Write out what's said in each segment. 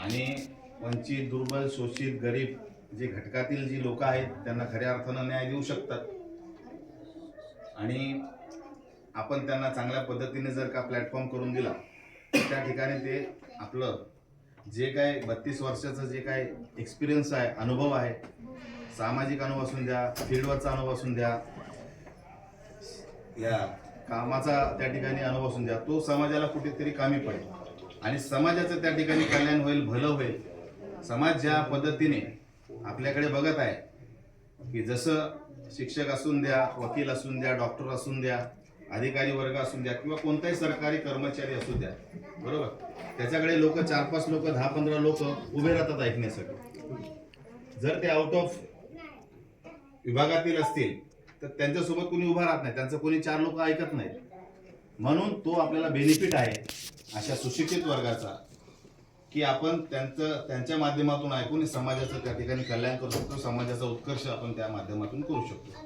आणि वंचित, दुर्बल, शोषित, गरीब जे घटकातील जी लोक आहेत त्यांना खऱ्या अर्थानं न्याय देऊ शकतात. आणि आपण त्यांना चांगल्या पद्धतीने जर का प्लॅटफॉर्म करून दिला त्या ठिकाणी ते आपलं जे काय 32 वर्षाचं जे काय एक्सपिरियन्स आहे, अनुभव आहे, सामाजिक अनुभव असून द्या, फील्डवरचा अनुभव असून द्या, या कामाचा त्या ठिकाणी अनुभव असून द्या, तो समाजाला कुठेतरी कामी पडेल आणि समाजाचं त्या ठिकाणी कल्याण होईल, भलं होईल. समाज ज्या पद्धतीने आपल्याकडे बघत आहे की जसं शिक्षक असून द्या, वकील असून द्या, डॉक्टर असून द्या, अधिकारी वर्ग असून द्या किंवा कोणताही सरकारी कर्मचारी असू द्या, बरोबर, त्याच्याकडे लोक 4-5 लोक 10-15 लोक उभे राहतात ऐकण्यासाठी. जर ते आउट ऑफ विभागातील असतील तर त्यांच्यासोबत कोणी उभा राहत नाही, त्यांचं कोणी 4 लोक ऐकत नाहीत. म्हणून तो आपल्याला बेनिफिट आहे अशा सुशिक्षित वर्गाचा की आपण त्यांच्या माध्यमातून ऐकून समाजाचं त्या ठिकाणी कल्याण करू शकतो, समाजाचा उत्कर्ष आपण त्या माध्यमातून करू शकतो.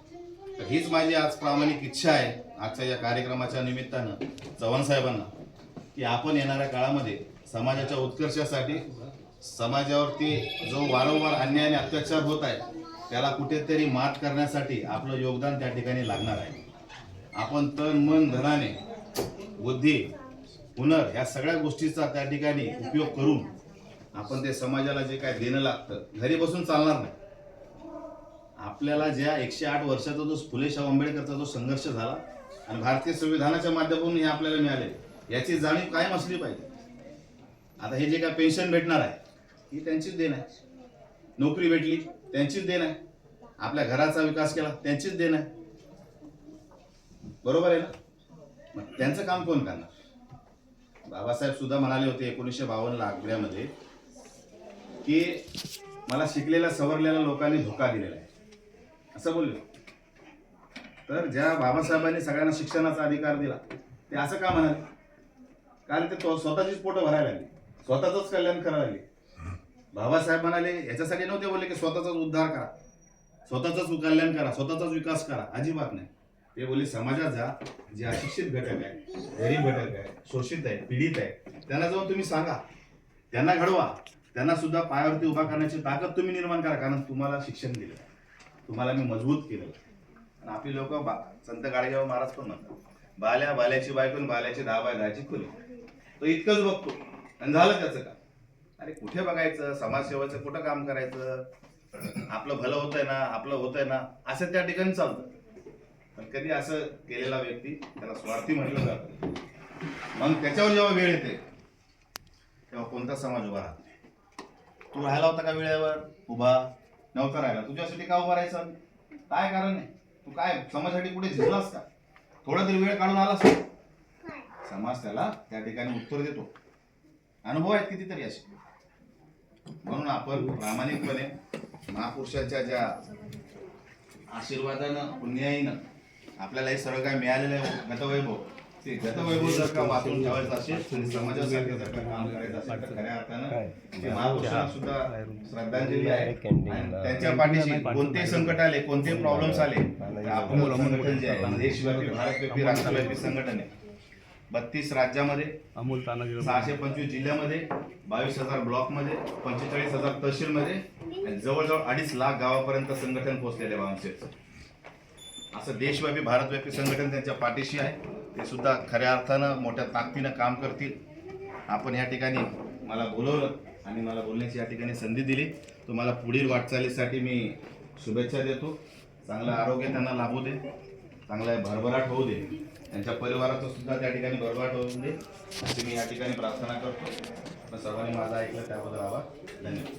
तर हीच माझी आज प्रामाणिक इच्छा आहे आजच्या या कार्यक्रमाच्या निमित्तानं चव्हाण साहेबांना, की आपण येणाऱ्या काळामध्ये समाजाच्या उत्कर्षासाठी, समाजावरती जो वारंवार अन्याय आणि अत्याचार होत आहे त्याला कुठेतरी मात करण्यासाठी आपलं योगदान त्या ठिकाणी लागणार आहे. आपण तन मन धनाने, बुद्धी, हुनर या सगळ्या गोष्टीचा त्या ठिकाणी उपयोग करून आपण ते समाजाला जे काय देणं लागतं, घरी बसून चालणार नाही. आपल्याला ज्या 108 वर्षाचा जो फुले शाहू आंबेडकरचा जो संघर्ष झाला आणि भारतीय संविधानाच्या माध्यमातून हे आपल्याला मिळाले, याची जाणीव कायम असली पाहिजे. आता हे जे काय पेन्शन भेटणार आहे ही त्यांचीच देण आहे, नोकरी भेटली त्यांचीच देण आहे, आपल्या घराचा विकास केला त्यांचीच देण आहे, बरोबर आहे ना. मग त्यांचं काम कोण करणार? बाबासाहेब सुद्धा म्हणाले होते 1952 आग्र्यामध्ये की मला शिकलेल्या सवरलेल्या लोकांनी धोका दिलेला आहे, असं बोलले. तर ज्या बाबासाहेबांनी सगळ्यांना शिक्षणाचा अधिकार दिला ते असं का म्हणाले? कारण ते स्वतःचीच पोटं भरायला लागली, स्वतःच कल्याण करायला लागले. बाबासाहेब म्हणाले याच्यासाठी नव्हते बोलले की स्वतःचाच उद्धार करा, स्वतःच कल्याण करा, स्वतःचाच विकास करा, अजिबात नाही. ते बोलले समाजात जा, जे अशिक्षित घटक आहे, गरीब घटक आहे, शोषित आहे, पीडित आहे, त्यांना जाऊन तुम्ही सांगा, त्यांना घडवा, त्यांना सुद्धा पायावरती उभा करण्याची ताकद तुम्ही निर्माण करा. कारण तुम्हाला शिक्षण दिलं, तुम्हाला मी मजबूत केलं. आणि आपली लोक संत गाडगेबाबा महाराज पण म्हणतात, बाल्या बाल्याची बायको, बाल्याची 10 बाय 10ची खोली. तो इतकंच बघतो आणि झालं त्याचं काम. अरे कुठे बघायचं, समाजसेवेचं कुठं काम करायचं, आपलं भलं होतंय ना, आपलं होतंय ना, असं त्या ठिकाणी चालतं. पण कधी असं केलेला व्यक्ती त्याला स्वार्थी म्हटलं जातं. मग त्याच्यावर जेव्हा वेळ येते तेव्हा कोणता समाज उभा राहत नाही. तू राहिला होता का वेळेवर? उभा नव्हता राहिला, तुझ्यासाठी का उभा राहायचा? काय कारण आहे? तू काय समाजासाठी कुठे झिजलास का? थोडा तरी वेळ काढून आलास का? समाज त्याला त्या ठिकाणी उत्तर देतो. अनुभव आहेत कितीतरी असे. म्हणून आपण प्रामाणिकपणे महापुरुषांच्या ज्या आशीर्वादानं, पुण्याईनं आपल्याला हे सगळं काय मिळालेलं आहे गतवैभव, ते गतवैभव जर का वाचून ठेवायचं असेल आणि समाजासाठी जर का काम करायचं असेल तर खऱ्या अर्थानं ते महापुरुषांना सुद्धा श्रद्धांजली आहे. आणि त्यांच्या पाठीशी कोणते संकट आले, कोणते प्रॉब्लेम्स आले, आपण संघटन जे आहे देशव्यापी, भारतव्यापी, राष्ट्रव्यापी संघटन आहे. 32 राज्यामध्ये, 625 जिल्ह्यामध्ये, 22,000 ब्लॉकमध्ये, 45,000 तहसीलमध्ये, जवळजवळ 2.5 लाख गावापर्यंत संघटन पोहोचलेले बाबांचे. असं देशव्यापी, भारतव्यापी संघटन त्यांच्या पाठीशी आहे. ते सुद्धा खऱ्या अर्थानं मोठ्या ताकदीनं काम करतील. आपण या ठिकाणी मला बोलवलं आणि मला बोलण्याची या ठिकाणी संधी दिली. तुम्हाला पुढील वाटचालीसाठी मी शुभेच्छा देतो. चांगलं आरोग्य त्यांना लाभू दे, चांगला भरभराट होऊ दे, त्यांच्या परिवाराचं सुद्धा त्या ठिकाणी भरभराट होऊ दे अशी मी या ठिकाणी प्रार्थना करतो. सर्वांनी माझा ऐकलं त्याबद्दल आभार, धन्यवाद.